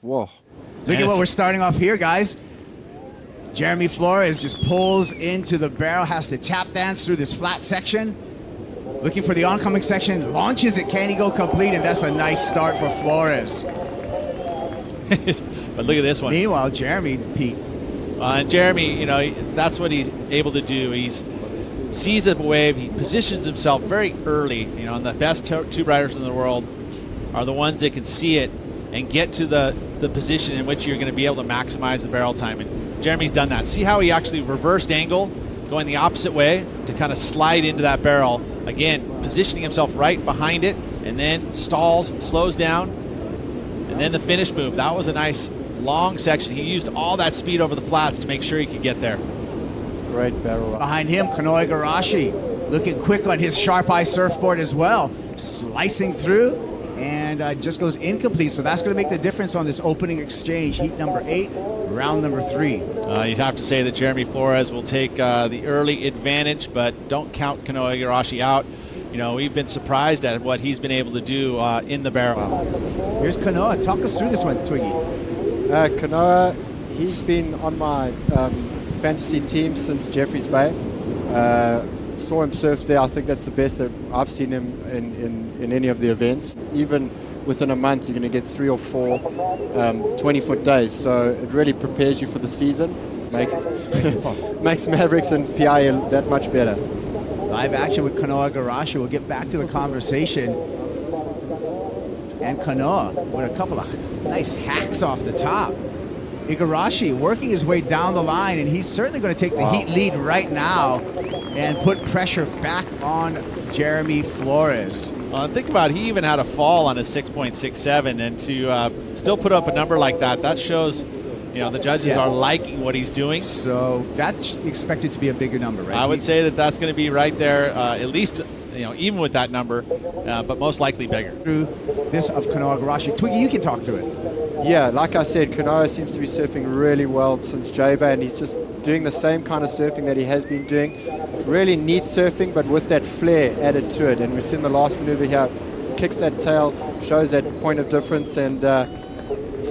Whoa. Look at what we're starting off here, guys. Jeremy Flores just pulls into the barrel, has to tap dance through this flat section. Looking for the oncoming section, launches it, can he go complete? And that's a nice start for Flores. But look at this one. Meanwhile, Jeremy, Pete. Jeremy, you know, that's what he's able to do. He sees a wave, he positions himself very early. You know, and the best tube riders in the world are the ones that can see it and get to the position in which you're going to be able to maximize the barrel time. And Jeremy's done that. See how he actually reversed angle, going the opposite way to kind of slide into that barrel. Again, positioning himself right behind it, and then stalls, slows down, and then the finish move. That was a nice long section. He used all that speed over the flats to make sure he could get there. Great barrel. Behind him, Kanoa Igarashi, looking quick on his sharp eye surfboard as well, slicing through. And just goes incomplete, so that's going to make the difference on this opening exchange. Heat number 8, round number 3. You'd have to say that Jeremy Flores will take the early advantage, but don't count Kanoa Igarashi out. You know, we've been surprised at what he's been able to do in the barrel. Wow. Here's Kanoa. Talk us through this one, Twiggy. Kanoa, he's been on my fantasy team since Jeffreys Bay. Saw him surf there. I think that's the best that I've seen him in any of the events. Even within a month, you're going to get 3 or 4 20-foot days. So it really prepares you for the season. Makes Mavericks and PI that much better. Live action with Kanoa Igarashi. We'll get back to the conversation. And Kanoa with a couple of nice hacks off the top. Igarashi working his way down the line, and he's certainly going to take the heat lead right now and put pressure back on Jeremy Flores. Think about it, he even had a fall on his 6.67, and to still put up a number like that, that shows, you know, the judges are liking what he's doing. So that's expected to be a bigger number, right? I would say that that's going to be right there, at least, you know, even with that number, but most likely bigger. Through this of Kanoa Igarashi. Twiggy, you can talk through it. Yeah, like I said, Kanoa seems to be surfing really well since J-Bay, and he's just doing the same kind of surfing that he has been doing. Really neat surfing, but with that flair added to it. And we've seen the last maneuver here, kicks that tail, shows that point of difference, and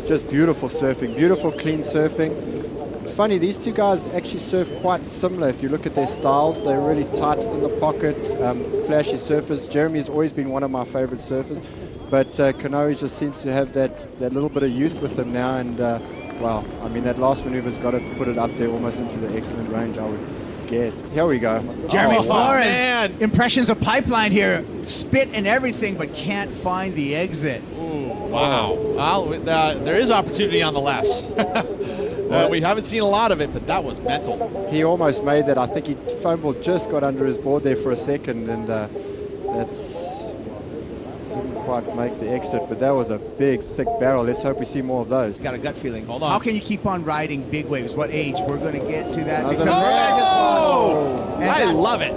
just beautiful surfing, beautiful clean surfing. Funny, these two guys actually surf quite similar. If you look at their styles, they're really tight in the pocket, flashy surfers. Jeremy's always been one of my favorite surfers. But Kanoa just seems to have that little bit of youth with him now, and well, I mean, that last maneuver's got to put it up there almost into the excellent range, I would guess. Here we go. Jeremy Flores, man. Impressions of pipeline here, spit and everything, but can't find the exit. Ooh, wow. Well, there is opportunity on the lefts. We haven't seen a lot of it, but that was mental. He almost made that. I think he foam ball just got under his board there for a second, and didn't quite make the exit, but that was a big, thick barrel. Let's hope we see more of those. Got a gut feeling. Hold on. How can you keep on riding big waves? What age? We're going to get to that. I love it.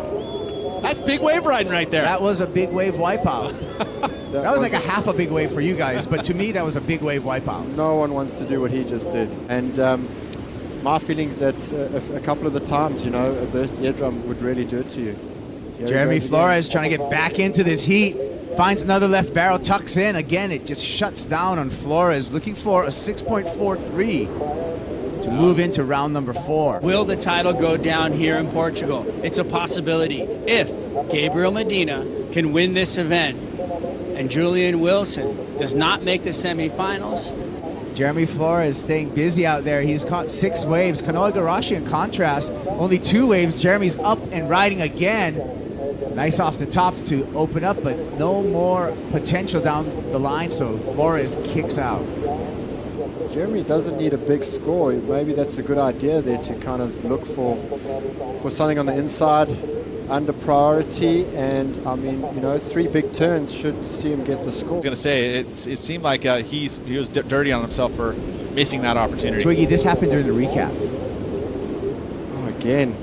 That's big wave riding right there. That was a big wave wipeout. That was like a half a big wave for you guys, but to me, that was a big wave wipeout. No one wants to do what he just did. And my feelings that a couple of the times, you know, a burst eardrum would really do it to you. Jeremy Flores trying to get back into this heat. Finds another left barrel, tucks in. Again, it just shuts down on Flores, looking for a 6.43 to move into round number 4. Will the title go down here in Portugal? It's a possibility. If Gabriel Medina can win this event and Julian Wilson does not make the semifinals. Jeremy Flores staying busy out there. He's caught 6 waves. Kanoa Igarashi, in contrast, only 2 waves. Jeremy's up and riding again. Nice off the top to open up, but no more potential down the line, so Flores kicks out. Jeremy doesn't need a big score. Maybe that's a good idea there to kind of look for something on the inside under priority, and I mean, you know, 3 big turns should see him get the score. I was going to say, it seemed like he was dirty on himself for missing that opportunity. Twiggy, this happened during the recap. Oh, again.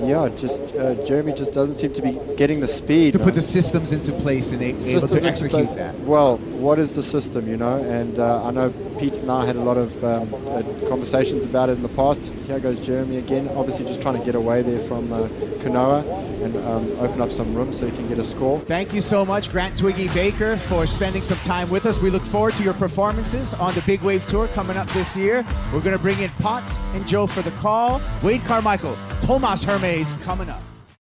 yeah, just Jeremy just doesn't seem to be getting the speed. To put the systems into place and able Systems to into execute place. that. Well, what is the system, you know? And I know Pete and I had a lot of conversations about it in the past. Here goes Jeremy again, obviously just trying to get away there from Kanoa and open up some room so he can get a score. Thank you so much, Grant Twiggy Baker, for spending some time with us. We look forward to your performances on the Big Wave Tour coming up this year. We're going to bring in Potts and Joe for the call. Wade Carmichael, Tomas Hermes coming up.